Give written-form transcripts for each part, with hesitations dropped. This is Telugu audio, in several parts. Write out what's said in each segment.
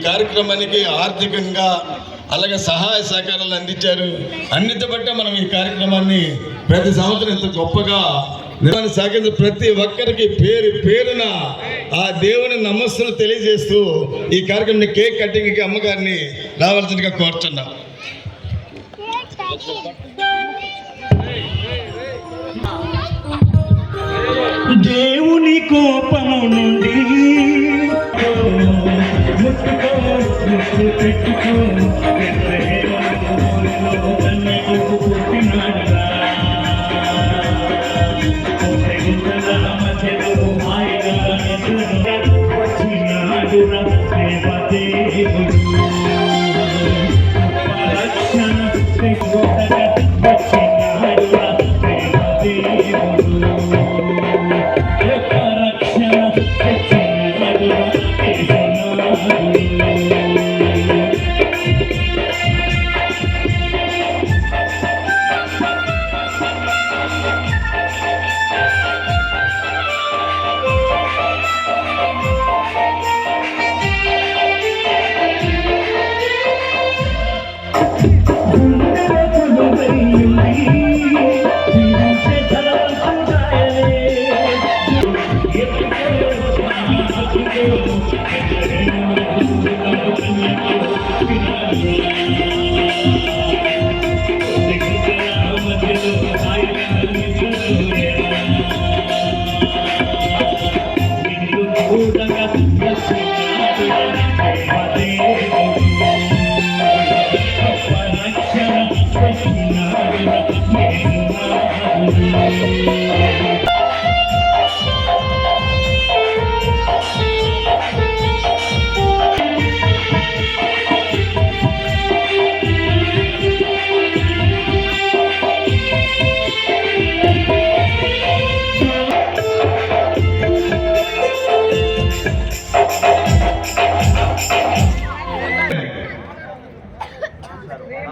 కార్యక్రమానికి ఆర్థికంగా అలాగే సహాయ సహకారాలు అందించారు. అన్నిటి బట్టే మనం ఈ కార్యక్రమాన్ని ప్రతి సంవత్సరం ఇంత గొప్పగా సహకరించిన ప్రతి ఒక్కరికి పేరు పేరున ఆ దేవుని నమస్సులు తెలియజేస్తూ ఈ కార్యక్రమాన్ని కేక్ కటింగ్కి అమ్మగారిని రావాల్సిందిగా కోరుతున్నాం. దేవుని కోపము నుండి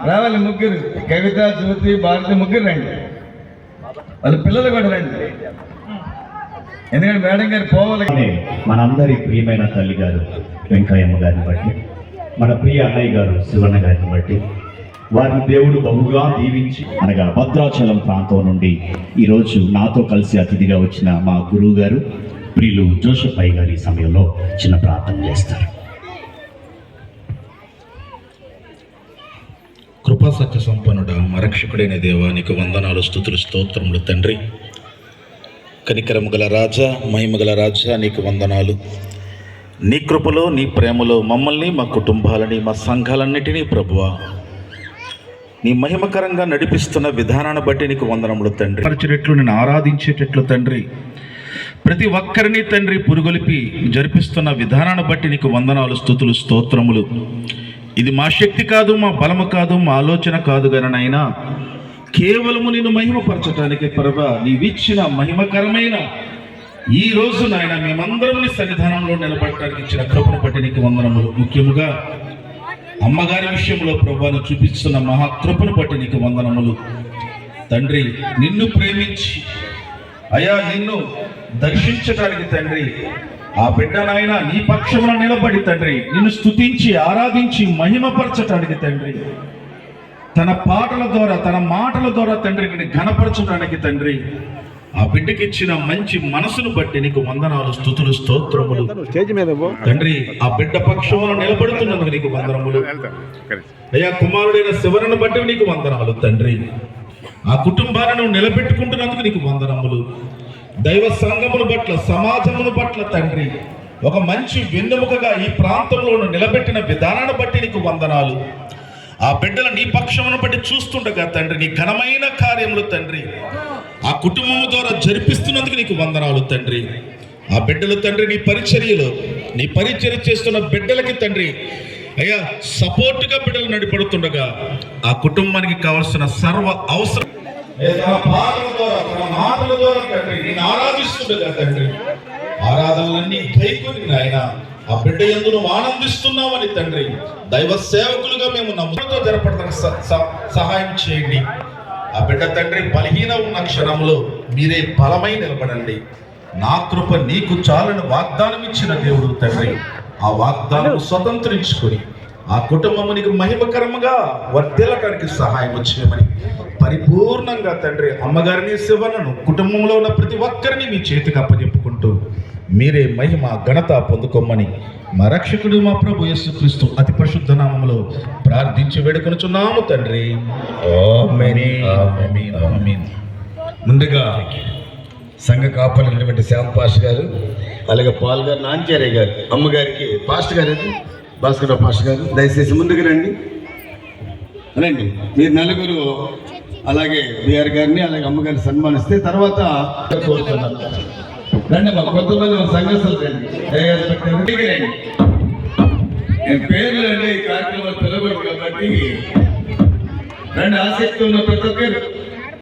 రావాలి ముగ్గురు, కవిత, జ్యోతి, భారతి ముగ్గురు రండి. వాళ్ళ పిల్లలు కూడా రండి, ఎందుకంటే మేడం గారు పోవాలి. మనందరి ప్రియమైన తల్లి గారు వెంకయ్యమ్మ గారిని బట్టి, మన ప్రియ అన్నయ్య గారు శివన్న గారిని బట్టి వారిని దేవుడు బహుగా దీవించి, అనగా భద్రాచలం ప్రాంతం నుండి ఈరోజు నాతో కలిసి అతిథిగా వచ్చిన మా గురువు గారు ప్రియులు జోసెఫ్ అయ్య గారి సమయంలో చిన్న ప్రార్థన చేస్తారు. కృపా సత్య సంపన్నుడ మరక్షకుడైన దేవా, నీకు వందనాలు, స్తుతులు, స్తోత్రములు తండ్రి. కనికరము గల రాజా, మహిమ గల రాజా, నీకు వందనాలు. నీ కృపలో, నీ ప్రేమలో మమ్మల్ని, మా కుటుంబాలని, మా సంఘాలన్నిటినీ ప్రభువా నీ మహిమకరంగా నడిపిస్తున్న విధానాన్ని బట్టి నీకు వందనములు తండ్రి. పరిచేటట్లు నేను ఆరాధించేటట్లు తండ్రి, ప్రతి ఒక్కరిని తండ్రి పురుగొలిపి జరిపిస్తున్న విధానాన్ని బట్టి నీకు వందనాలు, స్తుతులు, స్తోత్రములు. ఇది మా శక్తి కాదు, మా బలము కాదు, మా ఆలోచన కాదు గననైనా కేవలము నిన్ను మహిమపరచటానికి ప్రభా నీవిచ్చిన మహిమకరమైన ఈ రోజు నాయన మేమందరం నీ సన్నిధానంలో నిలబడటానికి ఇచ్చిన కృపను బట్టి నీకు వందనములు. ముఖ్యముగా అమ్మగారి విషయంలో ప్రభాను చూపిస్తున్న మహాకృపను బట్టి నీకు వందనములు తండ్రి. నిన్ను ప్రేమించి అయా నిన్ను దర్శించడానికి తండ్రి ఆ బిడ్డ నాయన నీ పక్షమున నిలబడి తండ్రి నిన్ను స్తుతించి ఆరాధించి మహిమపరచటానికి తండ్రి తన పాటల ద్వారా తన మాటల ద్వారా తండ్రి నిన్ను ఘనపరచడానికి తండ్రి ఆ బిడ్డకి ఇచ్చిన మంచి మనసును బట్టి నీకు వందనాలు, స్తుతులు, స్తోత్రములు తండ్రి. ఆ బిడ్డ పక్షమున నిలబడుతున్నందుకు నీకు వందనములు అయ్యా. కుమారుడైన శివరను బట్టి నీకు వందనాలు తండ్రి. ఆ కుటుంబాన్ని నువ్వు నిలబెట్టుకుంటున్నందుకు నీకు వందనములు. దైవ సంఘముల పట్ల, సమాజముల పట్ల తండ్రి ఒక మంచి వెన్నెముకగా ఈ ప్రాంతంలో నిలబెట్టిన విధానాన్ని బట్టి నీకు వందనాలు. ఆ బిడ్డల నీ పక్షమును బట్టి చూస్తుండగా తండ్రి నీ ఘనమైన కార్యములు తండ్రి ఆ కుటుంబం ద్వారా జరిపిస్తున్నందుకు నీకు వందనాలు తండ్రి. ఆ బిడ్డలు తండ్రి నీ పరిచర్య చేస్తున్న బిడ్డలకి తండ్రి అయ్యా సపోర్ట్గా బిడ్డలు నడిపడుతుండగా ఆ కుటుంబానికి కావలసిన సర్వ అవసరం మాటల ద్వారా తండ్రి నేను ఆరాధిస్తుండగా తండ్రి ఆరాధనలన్నీ కైకొని నాయన ఆ బిడ్డ యందు నువ్వు ఆనందిస్తున్నావని తండ్రి దైవ సేవకులుగా మేము నమ్ముతో జరపడతానికి సహాయం చేయండి. ఆ బిడ్డ తండ్రి బలహీన ఉన్న క్షణంలో మీరే బలమై నిలబడండి. నా కృప నీకు చాలని వాగ్దానం ఇచ్చిన దేవుడు తండ్రి ఆ వాగ్దానం స్వతంత్రించుకొని ఆ కుటుంబమునికి మహిమకరముగా వర్ధిల్లటానికి సహాయం చేయమని పరిపూర్ణంగా తండ్రి అమ్మగారిని శివనను కుటుంబంలో ఉన్న ప్రతి ఒక్కరిని మీ చేతికి అప్పచెప్పుకుంటూ మీరే మహిమ ఘనత పొందుకోమని మా రక్షకుడు మా ప్రభు యేసుక్రీస్తు అతి పరిశుద్ధ నామములో ప్రార్థించి వేడుకొనుచున్నాము తండ్రి ఆమేన్ ఆమేన్ ఆమేన్. ముందుగా సంఘ కాపాడినటువంటి శ్యామ్ పాస్టర్ గారు, అలాగే పాల్ గారు, నాంచారయ్య గారు, అమ్మగారికి పాస్టర్ గారు అది భాస్కర్ పాస్టర్ గారు దయచేసి ముందుకు రండి. రండి మీరు నలుగురు, అలాగే బిఆర్ గారిని అలాగే అమ్మగారిని సన్మానిస్తే తర్వాత కోరుతున్నాను. రండి మా కొంతమంది సంఘస్థులు రండి. రండి నేను పేర్లు అండి ఈ కార్యక్రమాలు పిలవరు కాబట్టి రండి. ఆసక్తి ఉన్న ప్రతి ఒక్కరు